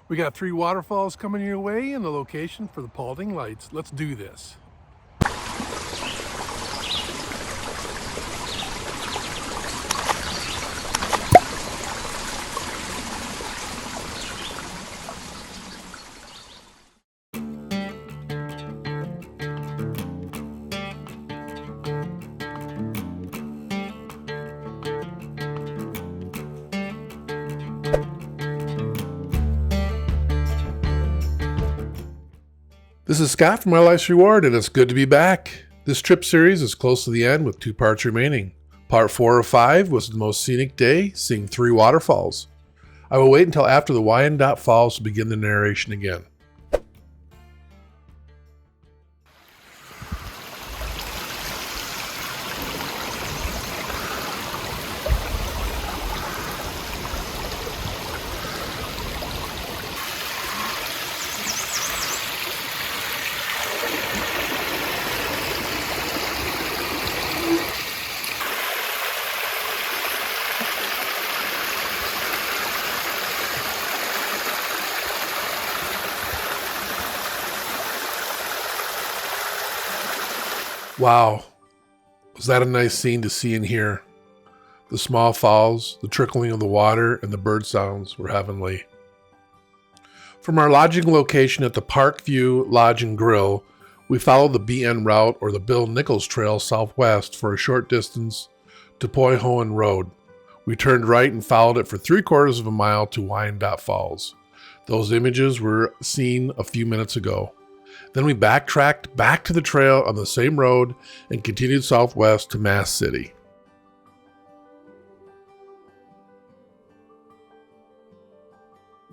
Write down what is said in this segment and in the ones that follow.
We got 3 waterfalls coming your way and the location for the Paulding Lights. Let's do this. This is Scott from My Life's Reward, and it's good to be back. This trip series is close to the end with 2 parts remaining. Part 4 of 5 was the most scenic day, seeing 3 waterfalls. I will wait until after the Wyandotte Falls to begin the narration again. Wow, was that a nice scene to see and hear? The small falls, the trickling of the water, and the bird sounds were heavenly. From our lodging location at the Parkview Lodge and Grill, we followed the BN route, or the Bill Nichols Trail, southwest for a short distance to Poyhoan Road. We turned right and followed it for 3/4 of a mile to Wyandotte Falls. Those images were seen a few minutes ago. Then we backtracked back to the trail on the same road and continued southwest to Mass City.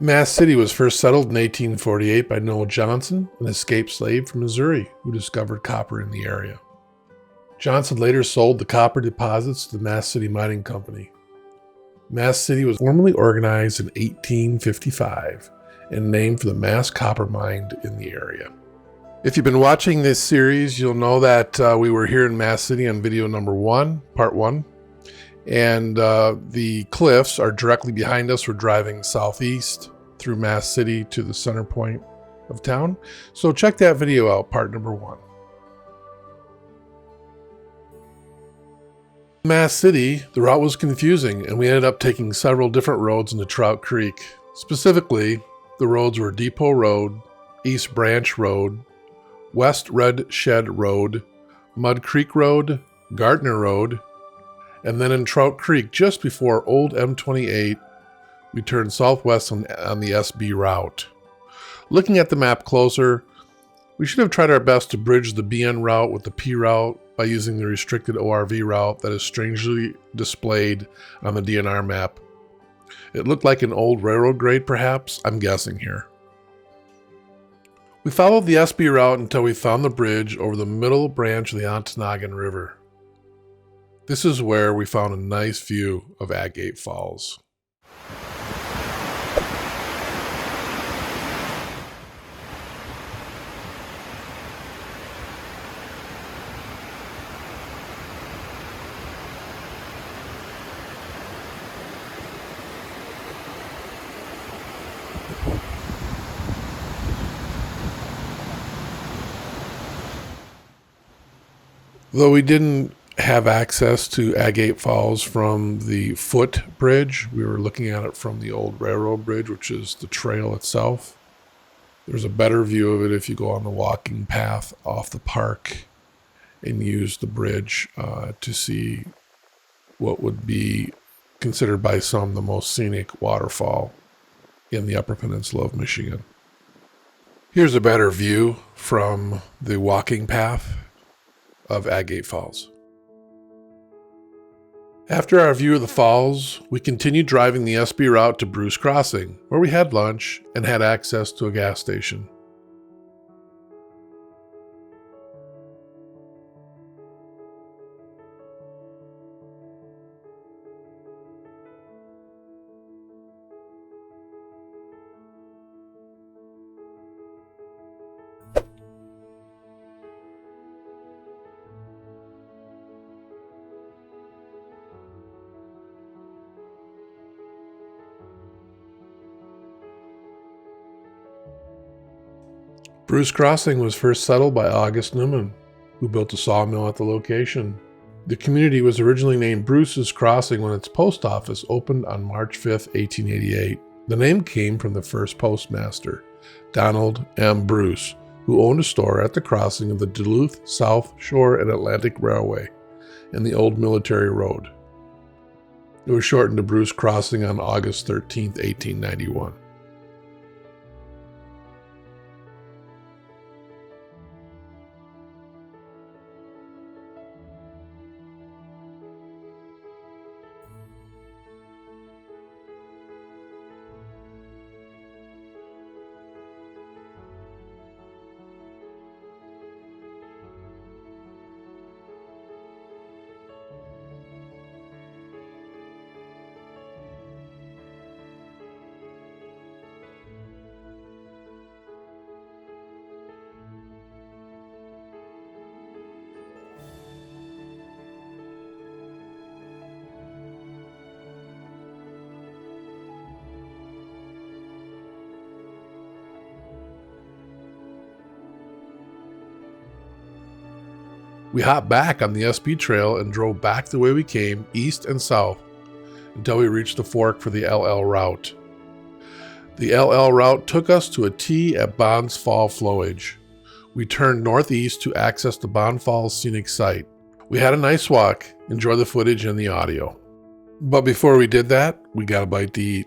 Mass City was first settled in 1848 by Noah Johnson, an escaped slave from Missouri who discovered copper in the area. Johnson later sold the copper deposits to the Mass City Mining Company. Mass City was formally organized in 1855 and named for the Mass copper mine in the area. If you've been watching this series, you'll know that we were here in Mass City on video number 1, part 1. And the cliffs are directly behind us. We're driving southeast through Mass City to the center point of town. So check that video out, part number 1. Mass City, the route was confusing, and we ended up taking several different roads into Trout Creek. Specifically, the roads were Depot Road, East Branch Road, West Red Shed Road, Mud Creek Road, Gardner Road, and then in Trout Creek, just before Old M28, we turned southwest on the SB route. Looking at the map closer, we should have tried our best to bridge the BN route with the P route by using the restricted ORV route that is strangely displayed on the DNR map. It looked like an old railroad grade, perhaps. I'm guessing here. We followed the SB route until we found the bridge over the middle branch of the Ontonagon River. This is where we found a nice view of Agate Falls. Though we didn't have access to Agate Falls from the footbridge, we were looking at it from the old railroad bridge, which is the trail itself. There's a better view of it if you go on the walking path off the park and use the bridge to see what would be considered by some the most scenic waterfall in the Upper Peninsula of Michigan. Here's a better view from the walking path of Agate Falls. After our view of the falls, we continued driving the SB route to Bruce Crossing, where we had lunch and had access to a gas station. Bruce Crossing was first settled by August Newman, who built a sawmill at the location. The community was originally named Bruce's Crossing when its post office opened on March 5, 1888. The name came from the first postmaster, Donald M. Bruce, who owned a store at the crossing of the Duluth, South Shore, and Atlantic Railway and the old military road. It was shortened to Bruce Crossing on August 13, 1891. We hopped back on the SB trail and drove back the way we came, east and south, until we reached the fork for the LL route. The LL route took us to a T at Bonds Fall Flowage. We turned northeast to access the Bond Falls scenic site. We had a nice walk, enjoy the footage and the audio. But before we did that, we got a bite to eat.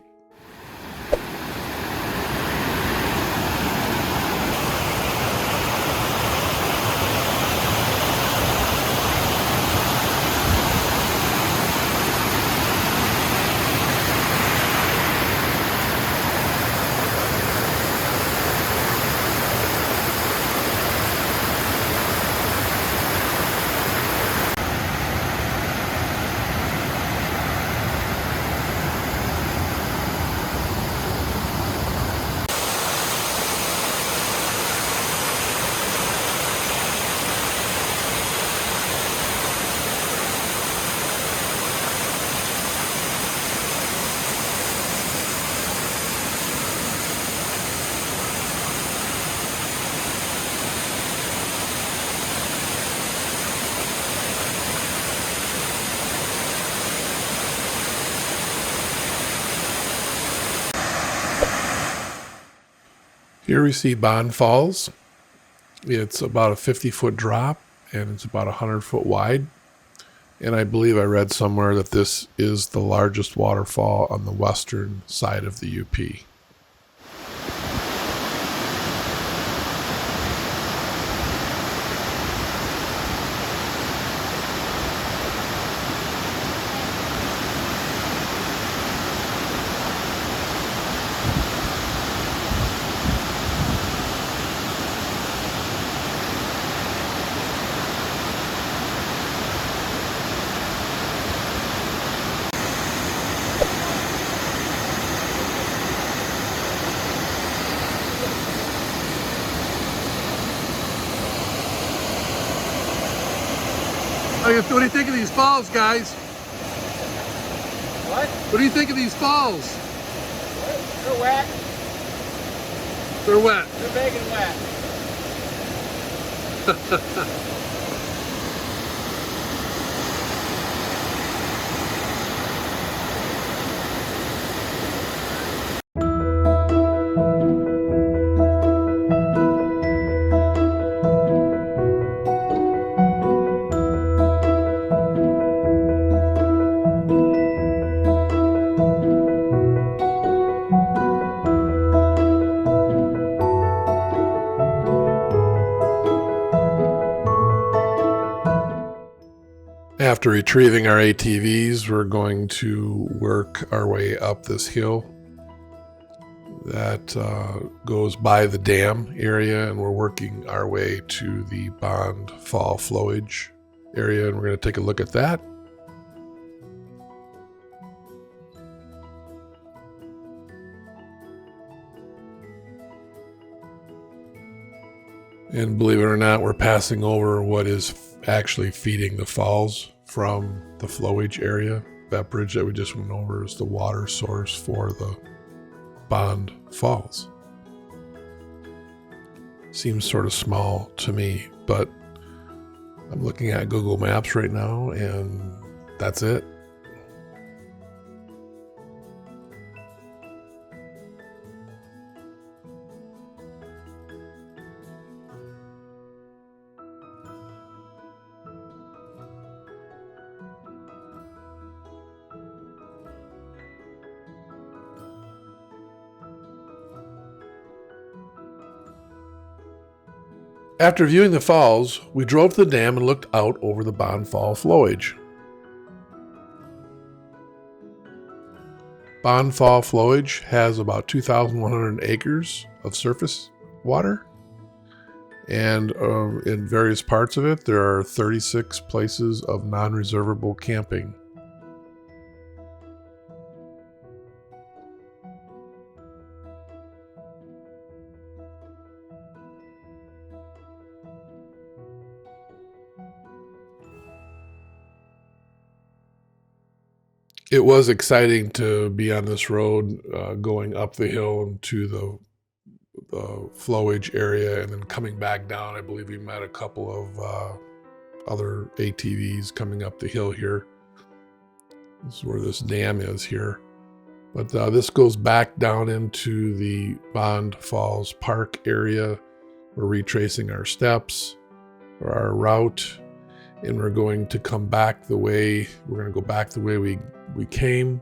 Here we see Bond Falls. It's about a 50-foot drop and it's about 100-foot wide. And I believe I read somewhere that this is the largest waterfall on the western side of the UP. What do you think of these falls, guys? What? What do you think of these falls? They're wet. They're wet. They're big and wet. After retrieving our ATVs, we're going to work our way up this hill that goes by the dam area, and we're working our way to the Bond Fall Flowage area, and we're going to take a look at that. And believe it or not, we're passing over what is actually feeding the falls from the Flowage area. That bridge that we just went over is the water source for the Bond Falls. Seems sort of small to me, but I'm looking at Google Maps right now, and that's it. After viewing the falls, we drove to the dam and looked out over the Bonfall Flowage. Bonfall Flowage has about 2,100 acres of surface water, and in various parts of it, there are 36 places of non-reservable camping. It was exciting to be on this road, going up the hill into the Flowage area and then coming back down. I believe we met a couple of other ATVs coming up the hill here. This is where this dam is here. But this goes back down into the Bond Falls Park area. We're retracing our steps or our route, and we're going to come back the way, we're going to go back the way we came,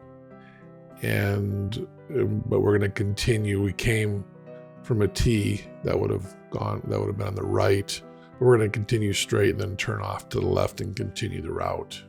but we're going to continue. We came from a T that would have been on the right. We're going to continue straight and then turn off to the left and continue the route.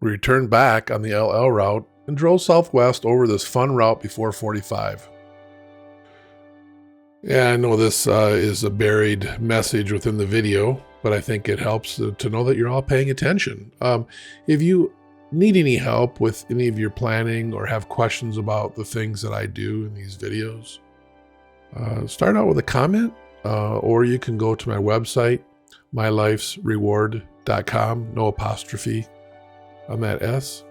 We returned back on the LL route and drove southwest over this fun route before 45. Yeah, I know this is a buried message within the video, but I think it helps to know that you're all paying attention. If you need any help with any of your planning or have questions about the things that I do in these videos, start out with a comment, or you can go to my website, mylifesreward.com, no apostrophe on that S,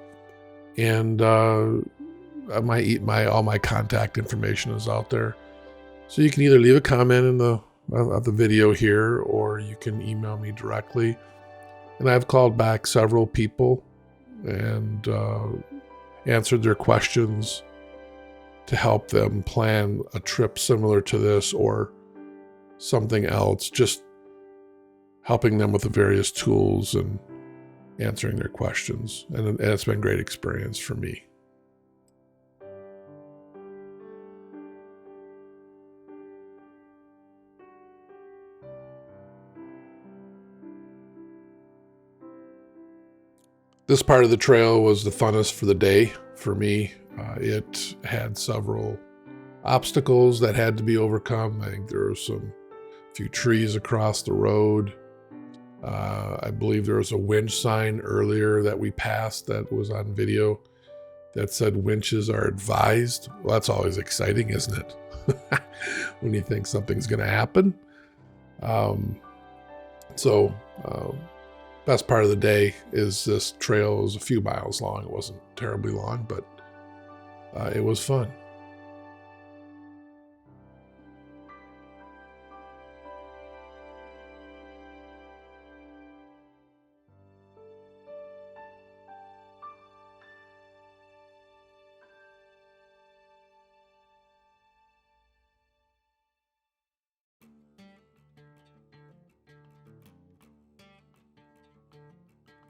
and all my contact information is out there. So you can either leave a comment in the video here, or you can email me directly. And I've called back several people and answered their questions to help them plan a trip similar to this or something else, just helping them with the various tools and answering their questions. And it's been a great experience for me. This part of the trail was the funnest for the day for me. It had several obstacles that had to be overcome. I think there were a few trees across the road. I believe there was a winch sign earlier that we passed that was on video that said winches are advised. Well, that's always exciting, isn't it? When you think something's going to happen. So best part of the day is this trail. It was a few miles long. It wasn't terribly long, but it was fun.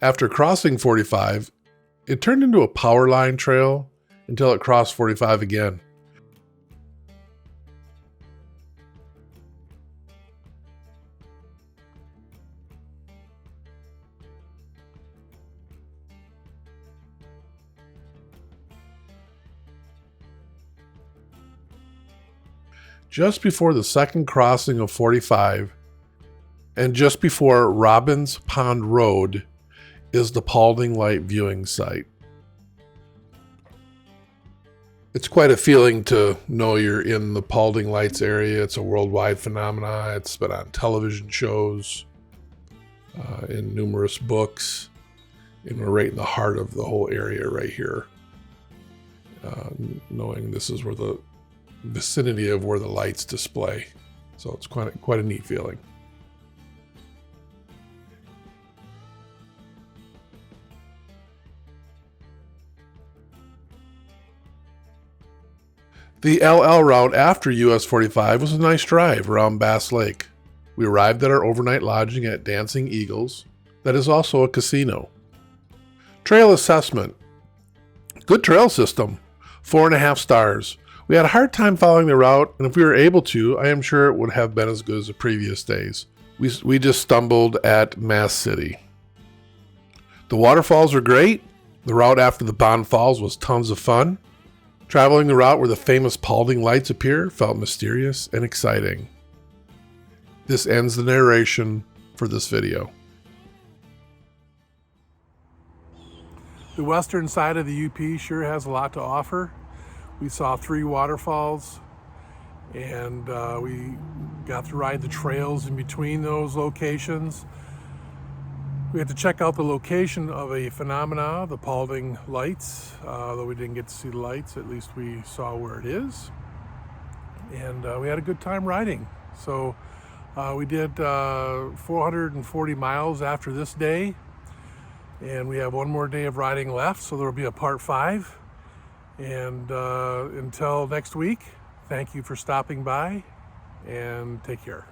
After crossing 45, it turned into a power line trail until it crossed 45 again. Just before the second crossing of 45, and just before Robbins Pond Road, is the Paulding Light viewing site. It's quite a feeling to know you're in the Paulding Lights area. It's a worldwide phenomenon. It's been on television shows, in numerous books, and we're right in the heart of the whole area right here. Knowing this is where the vicinity of where the lights display. So it's quite a neat feeling. The LL route after US 45 was a nice drive around Bass Lake. We arrived at our overnight lodging at Dancing Eagles, that is also a casino. Trail assessment. Good trail system, 4.5 stars. We had a hard time following the route, and if we were able to, I am sure it would have been as good as the previous days. We just stumbled at Mass City. The waterfalls were great. The route after the Bond Falls was tons of fun. Traveling the route where the famous Paulding Lights appear felt mysterious and exciting. This ends the narration for this video. The western side of the UP sure has a lot to offer. We saw 3 waterfalls, and we got to ride the trails in between those locations. We had to check out the location of a phenomena, the Paulding Lights. Though we didn't get to see the lights, at least we saw where it is. And we had a good time riding. So we did 440 miles after this day. And we have one more day of riding left, so there will be a part 5. And until next week, thank you for stopping by, and take care.